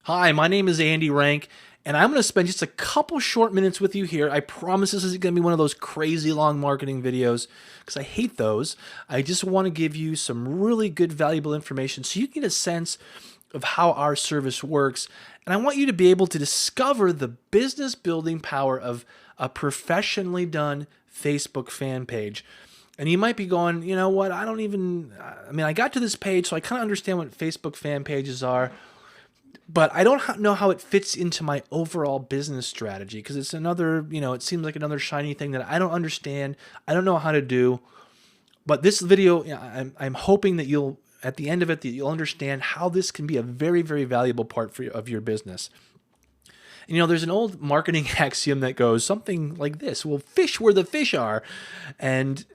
Hi, my name is Andy Rank, and I'm going to spend just a couple short minutes with you here. I promise this isn't going to be one of those crazy long marketing videos because I hate those. I just want to give you some really good, valuable information so you can get a sense of how our service works. And I want you to be able to discover the business building power of a professionally done Facebook fan page. And you might be going, you know what? I got to this page, so I kind of understand what Facebook fan pages are, but I don't know how it fits into my overall business strategy because it's another, it seems like another shiny thing that I don't understand. I don't know how to do. But this video, I'm hoping that at the end of it, that you'll understand how this can be a very, very valuable part of your business. And, there's an old marketing axiom that goes something like this: well, fish where the fish are. And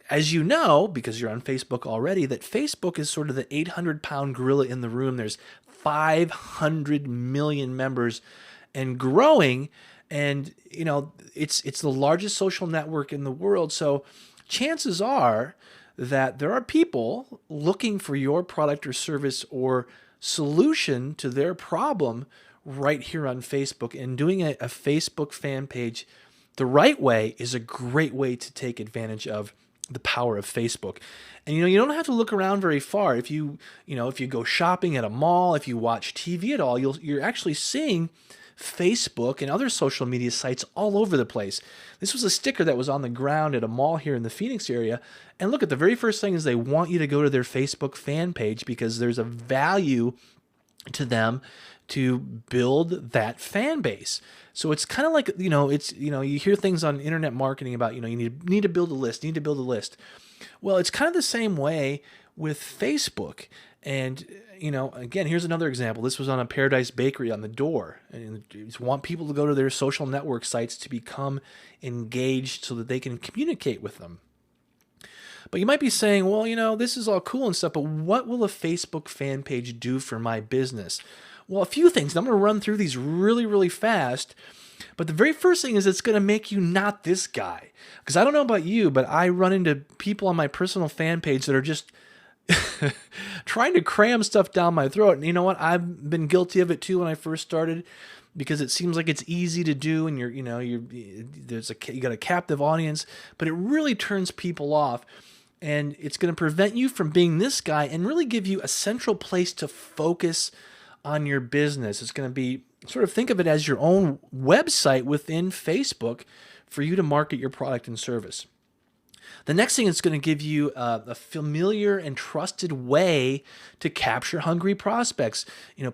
as you know, because you're on Facebook already, that Facebook is sort of the 800-pound gorilla in the room. There's 500 million members and growing. And, it's the largest social network in the world. So chances are that there are people looking for your product or service or solution to their problem right here on Facebook. And doing a Facebook fan page the right way is a great way to take advantage of the power of Facebook. And you don't have to look around very far. If you go shopping at a mall, if you watch TV at all, you're actually seeing Facebook and other social media sites all over the place. This was a sticker that was on the ground at a mall here in the Phoenix area. And look, at the very first thing is they want you to go to their Facebook fan page because there's a value to them to build that fan base. So it's kind of like, you hear things on internet marketing about, you need to build a list, need to build a list. Well, it's kind of the same way with Facebook. And, again, here's another example. This was on a Paradise Bakery on the door. And they just want people to go to their social network sites to become engaged so that they can communicate with them. But you might be saying, well, this is all cool and stuff, but what will a Facebook fan page do for my business? Well, a few things. I'm going to run through these really, really fast. But the very first thing is it's going to make you not this guy. Because I don't know about you, but I run into people on my personal fan page that are just trying to cram stuff down my throat. And you know what? I've been guilty of it too when I first started, because it seems like it's easy to do, and you got a captive audience, but it really turns people off. And it's going to prevent you from being this guy and really give you a central place to focus on your business. It's going to be, sort of think of it as your own website within Facebook for you to market your product and service. The next thing is going to give you a familiar and trusted way to capture hungry prospects.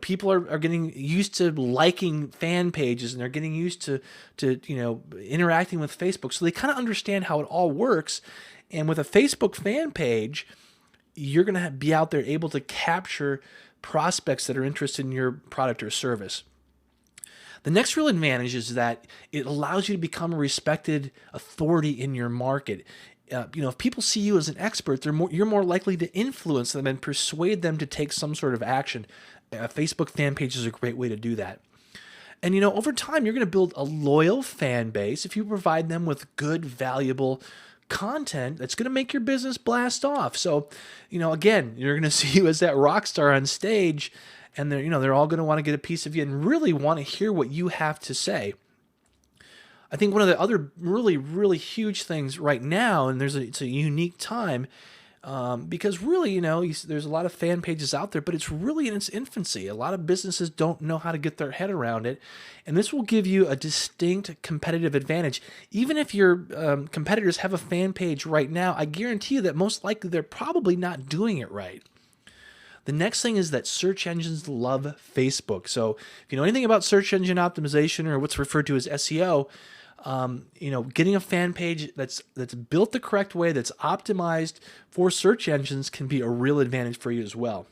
People are getting used to liking fan pages, and they're getting used to interacting with Facebook. So they kind of understand how it all works. And with a Facebook fan page, you're going to be out there able to capture prospects that are interested in your product or service. The next real advantage is that it allows you to become a respected authority in your market. If people see you as an expert, you're more likely to influence them and persuade them to take some sort of action. A Facebook fan page is a great way to do that. And over time, you're going to build a loyal fan base if you provide them with good, valuable content that's going to make your business blast off. So, again, you're going to see you as that rock star on stage, and they're all going to want to get a piece of you and really want to hear what you have to say. I think one of the other really, really huge things right now, and it's a unique time, because really, there's a lot of fan pages out there, but it's really in its infancy. A lot of businesses don't know how to get their head around it, and this will give you a distinct competitive advantage. Even if your competitors have a fan page right now, I guarantee you that most likely they're probably not doing it right. The next thing is that search engines love Facebook. So if you know anything about search engine optimization, or what's referred to as SEO, getting a fan page that's built the correct way, that's optimized for search engines, can be a real advantage for you as well.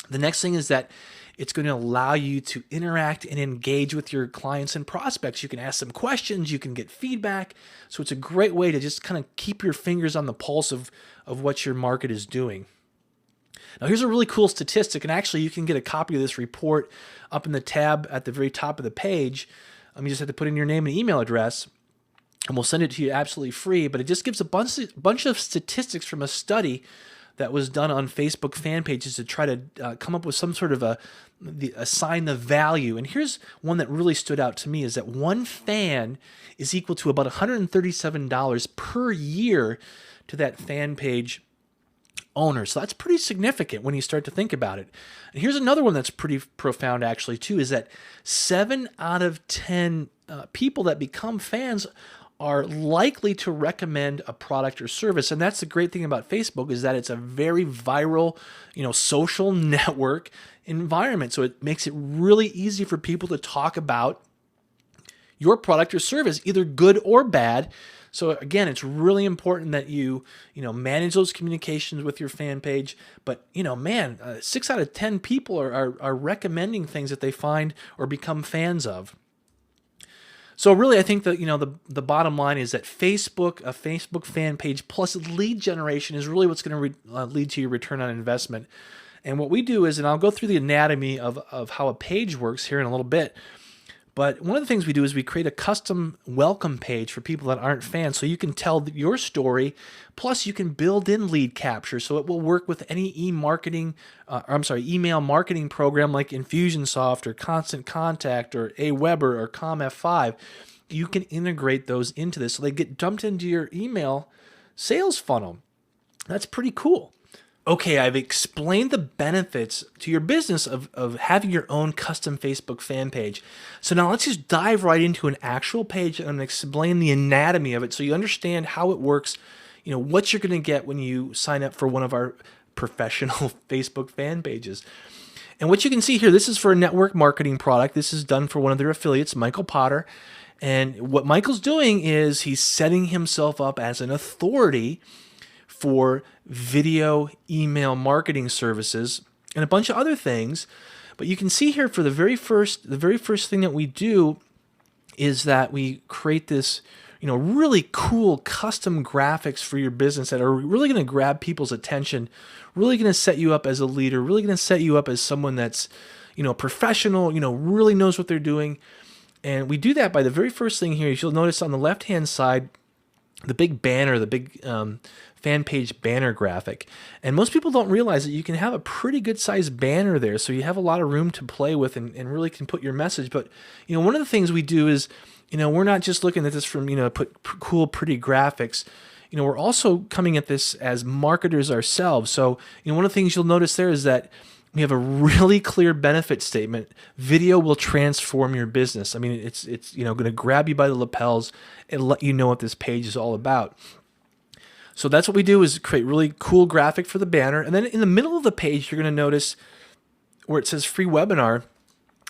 The next thing is that it's going to allow you to interact and engage with your clients and prospects. You can ask them questions, you can get feedback. So it's a great way to just kind of keep your fingers on the pulse of what your market is doing. Now, here's a really cool statistic, and actually you can get a copy of this report up in the tab at the very top of the page. You just have to put in your name and email address, and we'll send it to you absolutely free. But it just gives a bunch of statistics from a study that was done on Facebook fan pages to try to come up with some sort of assign the value. And here's one that really stood out to me, is that one fan is equal to about $137 per year to that fan page owner. So that's pretty significant when you start to think about it. And here's another one that's pretty profound actually too, is that 7 out of 10 people that become fans are likely to recommend a product or service. And that's the great thing about Facebook, is that it's a very viral, social network environment. So it makes it really easy for people to talk about your product or service, either good or bad. So again, it's really important that you manage those communications with your fan page. But 6 out of 10 people are recommending things that they find or become fans of. So really, I think that the bottom line is that a Facebook fan page plus lead generation is really what's going to lead to your return on investment. And what we do is, and I'll go through the anatomy of how a page works here in a little bit. But one of the things we do is we create a custom welcome page for people that aren't fans, so you can tell your story. Plus, you can build in lead capture, so it will work with any email marketing program like Infusionsoft or Constant Contact or Aweber or ComF5. You can integrate those into this, so they get dumped into your email sales funnel. That's pretty cool. Okay, I've explained the benefits to your business of having your own custom Facebook fan page. So now let's just dive right into an actual page and explain the anatomy of it so you understand how it works, what you're going to get when you sign up for one of our professional Facebook fan pages. And what you can see here, this is for a network marketing product. This is done for one of their affiliates, Michael Potter. And what Michael's doing is he's setting himself up as an authority for video email marketing services and a bunch of other things. But you can see here for the very first thing that we do is that we create this, really cool custom graphics for your business that are really going to grab people's attention, really going to set you up as a leader, really going to set you up as someone that's, professional, really knows what they're doing. And we do that by the very first thing here. You'll notice on the left-hand side, the big banner, the big fan page banner graphic. And most people don't realize that you can have a pretty good sized banner there, so you have a lot of room to play with and really can put your message. But one of the things we do is, we're not just looking at this from put cool pretty graphics. We're also coming at this as marketers ourselves. So one of the things you'll notice there is that we have a really clear benefit statement. Video will transform your business. I mean, it's going to grab you by the lapels and let you know what this page is all about. So that's what we do, is create really cool graphic for the banner. And then in the middle of the page, you're going to notice where it says free webinar.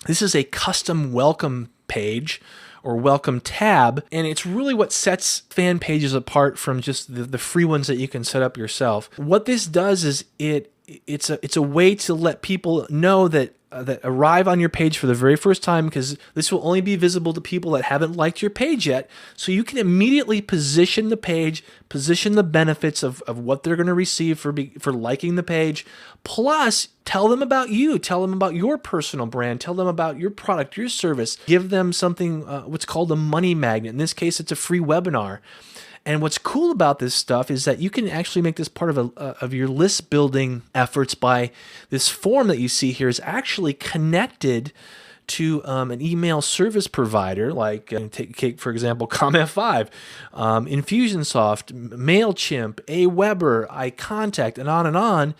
This is a custom welcome page or welcome tab. And it's really what sets fan pages apart from just the free ones that you can set up yourself. What this does is it's a way to let people know that arrive on your page for the very first time, because this will only be visible to people that haven't liked your page yet. So you can immediately position the page, position the benefits of what they're going to receive for liking the page. Plus, tell them about you. Tell them about your personal brand. Tell them about your product, your service. Give them something, what's called a money magnet. In this case, it's a free webinar. And what's cool about this stuff is that you can actually make this part of your list building efforts by this form that you see here is actually connected to an email service provider, like take for example ComF5, Infusionsoft, Mailchimp, Aweber, iContact, and on and on.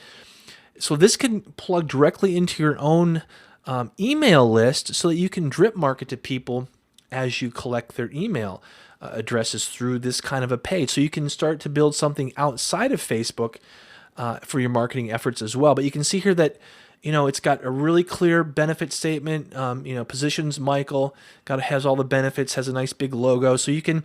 So this can plug directly into your own email list so that you can drip market to people as you collect their email addresses through this kind of a page. So you can start to build something outside of Facebook for your marketing efforts as well. But you can see here that it's got a really clear benefit statement. Positions Michael, has all the benefits, has a nice big logo. So you can,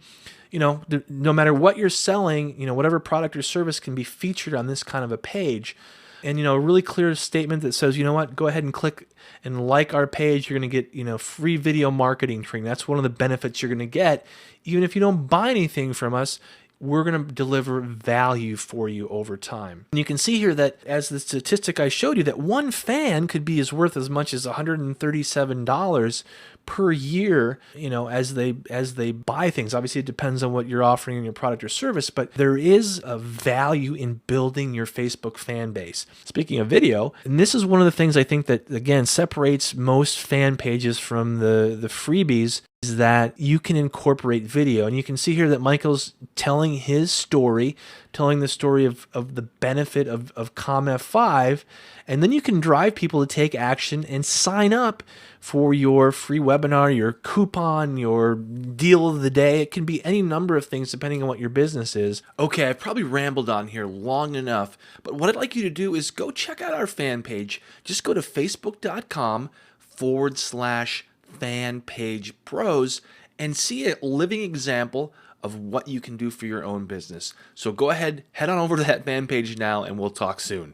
no matter what you're selling, whatever product or service can be featured on this kind of a page. And, a really clear statement that says, go ahead and click and like our page. You're going to get, free video marketing training. That's one of the benefits you're going to get. Even if you don't buy anything from us, we're going to deliver value for you over time. And you can see here that, as the statistic I showed you, that one fan could be worth as much as $137 per year, as they buy things. Obviously, it depends on what you're offering in your product or service, but there is a value in building your Facebook fan base. Speaking of video, and this is one of the things I think that, again, separates most fan pages from the freebies, is that you can incorporate video. And you can see here that Michael's telling his story, telling the story of the benefit of Calm F5, and then you can drive people to take action and sign up for your free webinar, your coupon, your deal of the day. It can be any number of things depending on what your business is. Okay, I've probably rambled on here long enough, but what I'd like you to do is go check out our fan page. Just go to facebook.com/fan page pros and see a living example of what you can do for your own business. So go ahead, head on over to that fan page now, and we'll talk soon.